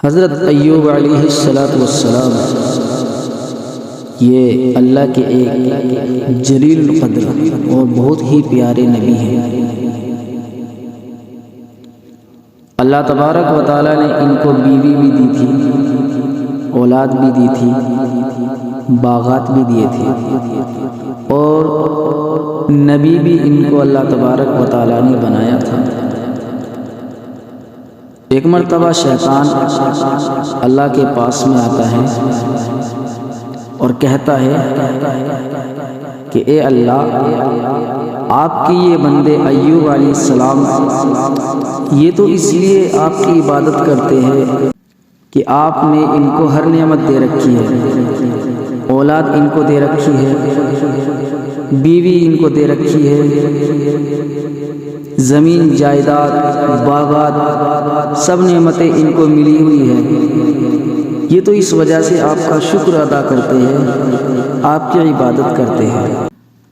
حضرت ایوب علیہ السلام یہ اللہ کے ایک جلیل القدر اور بہت ہی پیارے نبی ہیں۔ اللہ تبارک و تعالیٰ نے ان کو بیوی بھی دی تھی، اولاد بھی دی تھی، باغات بھی دیے تھے، اور نبی بھی ان کو اللہ تبارک و تعالیٰ نے بنایا تھا۔ ایک مرتبہ شیطان اللہ کے پاس میں آتا ہے اور کہتا ہے کہ اے اللہ، آپ کی یہ بندے ایوب علیہ السلام یہ تو اس لیے آپ کی عبادت کرتے ہیں کہ آپ نے ان کو ہر نعمت دے رکھی ہے، اولاد ان کو دے رکھی ہے، بیوی ان کو دے رکھی ہے، زمین جائیداد باغات سب نعمتیں ان کو ملی ہوئی ہیں، یہ تو اس وجہ سے آپ کا شکر ادا کرتے ہیں، آپ کی عبادت کرتے ہیں۔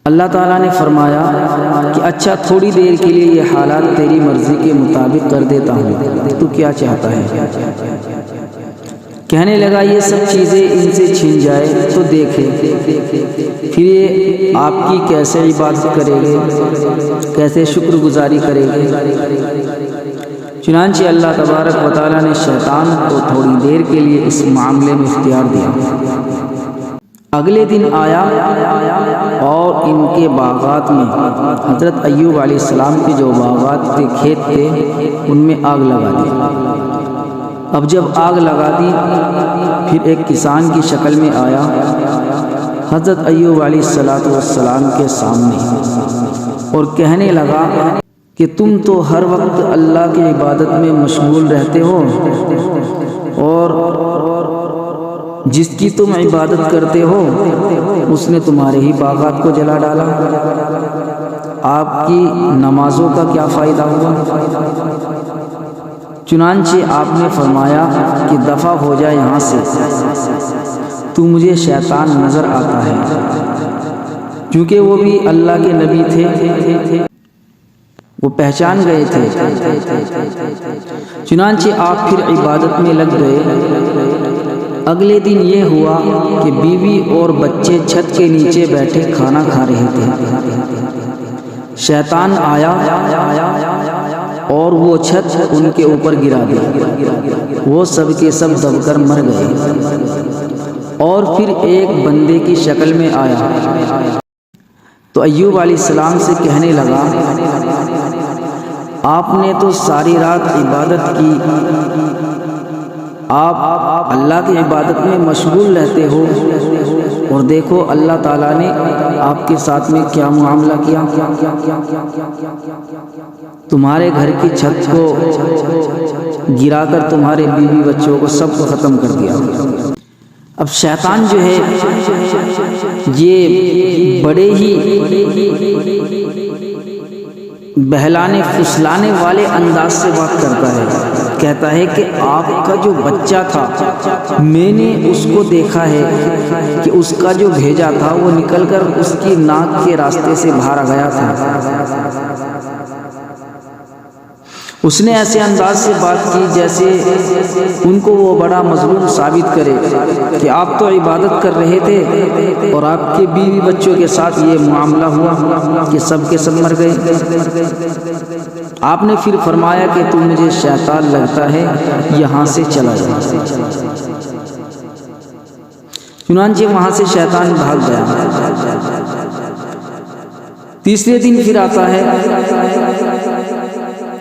اللہ تعالیٰ نے فرمایا کہ اچھا تھوڑی دیر کے لیے یہ حالات تیری مرضی کے مطابق کر دیتا ہوں، تو کیا چاہتا ہے؟ کہنے لگا یہ سب چیزیں ان سے چھن جائے تو دیکھیں پھر یہ آپ کی کیسے عبادت کرے گے، کیسے شکر گزاری کرے گے۔ چنانچہ اللہ تبارک و تعالیٰ نے شیطان کو تھوڑی دیر کے لیے اس معاملے میں اختیار دیا۔ اگلے دن آیا اور ان کے باغات میں، حضرت ایوب علیہ السلام کے جو باغات تھے، کھیت تھے، ان میں آگ لگا دی۔ اب جب آگ لگا دی پھر ایک کسان کی شکل میں آیا حضرت ایوب علیہ السلام کے سامنے اور کہنے لگا کہ تم تو ہر وقت اللہ کی عبادت میں مشغول رہتے ہو، اور جس کی تم عبادت کرتے ہو اس نے تمہارے ہی باغات کو جلا ڈالا، آپ کی نمازوں کا کیا فائدہ ہوا؟ چنانچہ آپ نے فرمایا کہ دفع ہو جائے یہاں سے، تو مجھے شیطان نظر آتا ہے۔ کیونکہ وہ بھی اللہ کے نبی تھے، وہ پہچان گئے تھے۔ چنانچہ آپ پھر عبادت میں لگ گئے۔ اگلے دن یہ ہوا کہ بیوی اور بچے چھت کے نیچے بیٹھے کھانا کھا رہے تھے۔ شیطان آیا اور وہ چھت ان کے اوپر گرا دی، وہ سب کے سب دب کر مر گئے۔ اور پھر ایک بندے کی شکل میں آیا تو ایوب علیہ السلام سے کہنے لگا آپ نے تو ساری رات عبادت کی، آپ اللہ کی عبادت میں مشغول رہتے ہو، اور دیکھو اللہ تعالیٰ نے آپ کے ساتھ میں کیا معاملہ کیا، تمہارے گھر کی چھت کو گرا کر تمہارے بیوی بچوں کو سب کو ختم کر دیا۔ اب شیطان جو ہے یہ بڑے ہی بہلانے پھسلانے والے انداز سے بات کرتا ہے، کہتا ہے کہ آپ کا جو بچہ تھا میں نے اس کو دیکھا ہے کہ اس کا جو بھیجا تھا وہ نکل کر اس کی ناک کے راستے سے باہر آ گیا تھا۔ اس نے ایسے انداز سے بات کی جیسے ان کو وہ بڑا مظلوم ثابت کرے کہ آپ تو عبادت کر رہے تھے اور آپ کے بیوی بچوں کے ساتھ یہ معاملہ ہوا کہ سب کے سب مر گئے۔ آپ نے پھر فرمایا کہ تم مجھے شیطان لگتا ہے، یہاں سے چلا جا۔ چنانچہ وہاں سے شیطان بھاگ گیا۔ تیسرے دن پھر آتا ہے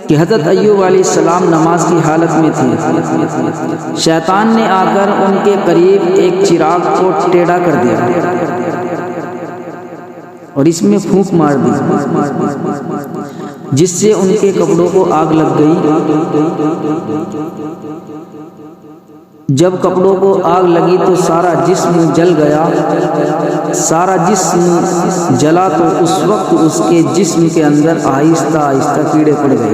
کہ حضرت ایوب علیہ السلام نماز کی حالت میں تھے۔ شیطان نے آ کر ان کے قریب ایک چراغ کو ٹیڑھا کر دیا اور اس میں پھونک مار دی، جس سے ان کے کپڑوں کو آگ لگ گئی۔ جب کپڑوں کو آگ لگی تو سارا جسم جل گیا، سارا جسم جلا تو اس وقت اس کے جسم کے اندر آہستہ آہستہ کیڑے پڑ گئے،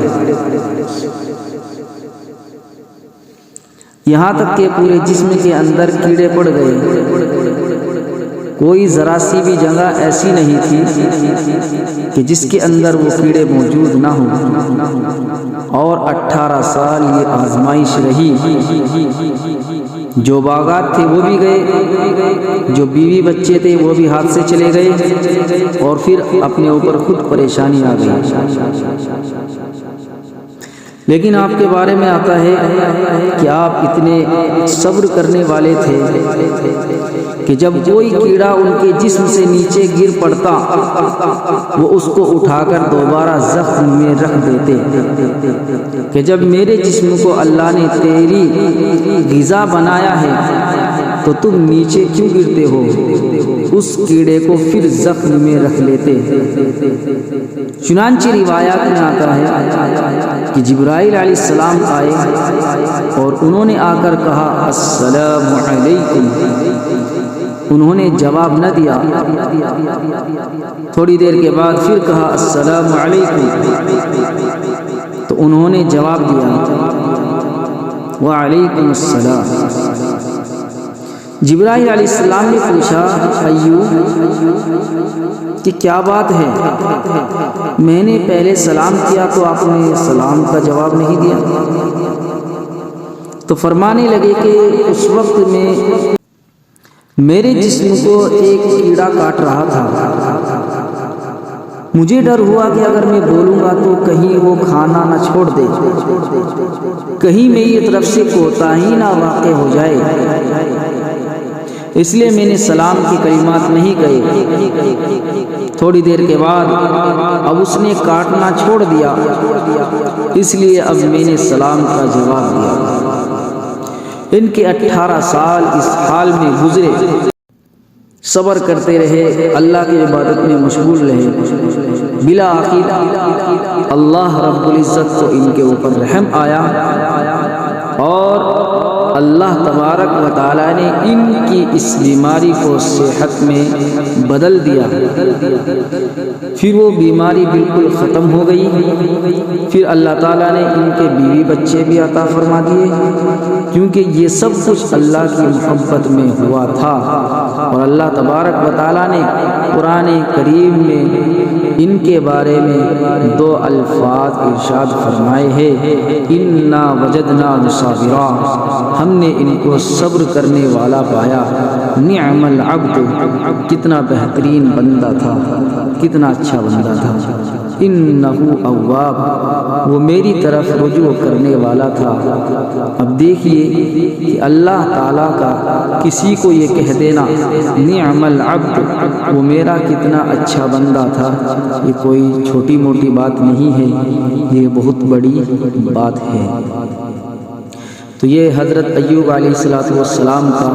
یہاں تک کہ پورے جسم کے اندر کیڑے پڑ گئے۔ کوئی ذرا سی بھی جگہ ایسی نہیں تھی کہ جس کے اندر وہ کیڑے موجود نہ ہوں، اور 18 سال یہ آزمائش رہی۔ جو باغات تھے وہ بھی گئے، جو بیوی بچے تھے وہ بھی ہاتھ سے چلے گئے، اور پھر اپنے اوپر خود پریشانی آ گئی۔ لیکن آپ کے بارے میں آتا ہے کہ آپ اتنے صبر کرنے والے تھے کہ جب کوئی کیڑا ان کے جسم سے نیچے گر پڑتا وہ اس کو اٹھا کر دوبارہ زخم میں رکھ دیتے، کہ جب میرے جسم کو اللہ نے تیری غذا بنایا ہے تو تم نیچے کیوں گرتے ہو؟ اس کیڑے کو پھر زخم میں رکھ لیتے۔ چنانچہ روایات میں آتا ہے کہ جبرائیل علیہ السلام آئے اور انہوں نے آ کر کہا السلام علیکم، انہوں نے جواب نہ دیا۔ تھوڑی دیر کے بعد پھر کہا السلام علیکم، تو انہوں نے جواب دیا وعلیکم السلام۔ جبرائیل علیہ السلام نے پوچھا ایوب کہ کیا بات ہے؟ میں نے پہلے سلام کیا تو آپ نے سلام کا جواب نہیں دیا۔ تو فرمانے لگے کہ اس وقت میں میرے جسم کو ایک کیڑا کاٹ رہا تھا، مجھے ڈر ہوا کہ اگر میں بولوں گا تو کہیں وہ کھانا نہ چھوڑ دے، کہیں میری طرف سے کوتاہی نہ واقع ہو جائے، اس لیے میں نے سلام کی کلمات نہیں کہے۔ تھوڑی دیر کے بعد اب اس نے کاٹنا چھوڑ دیا، اس لیے اب میں نے سلام کا جواب دیا۔ ان کے 18 سال اس حال میں گزرے، صبر کرتے رہے، اللہ کی عبادت میں مشغول رہے۔ بالآخر اللہ رب العزت کو ان کے اوپر رحم آیا اور اللہ تبارک و تعالیٰ نے ان کی اس بیماری کو صحت میں بدل دیا۔ پھر وہ بیماری بالکل ختم ہو گئی۔ پھر اللہ تعالیٰ نے ان کے بیوی بچے بھی عطا فرما دیے، کیونکہ یہ سب کچھ اللہ کی محبت میں ہوا تھا۔ اور اللہ تبارک و تعالیٰ نے قرآن کریم میں ان کے بارے میں 2 الفاظ ارشاد فرمائے ہیں، انا وجدنا صابرا، ہم نے ان کو صبر کرنے والا پایا۔ نعم العبد، کتنا بہترین بندہ تھا، کتنا اچھا بندہ تھا۔ انہ اواب، وہ میری طرف رجوع کرنے والا تھا۔ اب دیکھیے کہ اللہ تعالیٰ کا کسی کو یہ کہہ دینا نعم العبد، وہ میرا کتنا اچھا بندہ تھا، یہ کوئی چھوٹی موٹی بات نہیں ہے، یہ بہت بڑی بات ہے۔ تو یہ حضرت ایوب علیہ السلام کا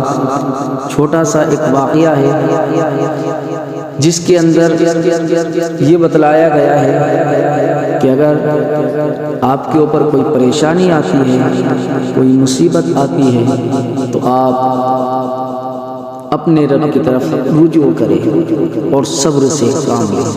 چھوٹا سا ایک واقعہ ہے، جس کے اندر یہ بتلایا گیا ہے کہ اگر آپ کے اوپر کوئی پریشانی آتی ہے، کوئی مصیبت آتی ہے، تو آپ اپنے رب کی طرف رجوع کریں اور صبر سے کام لیں۔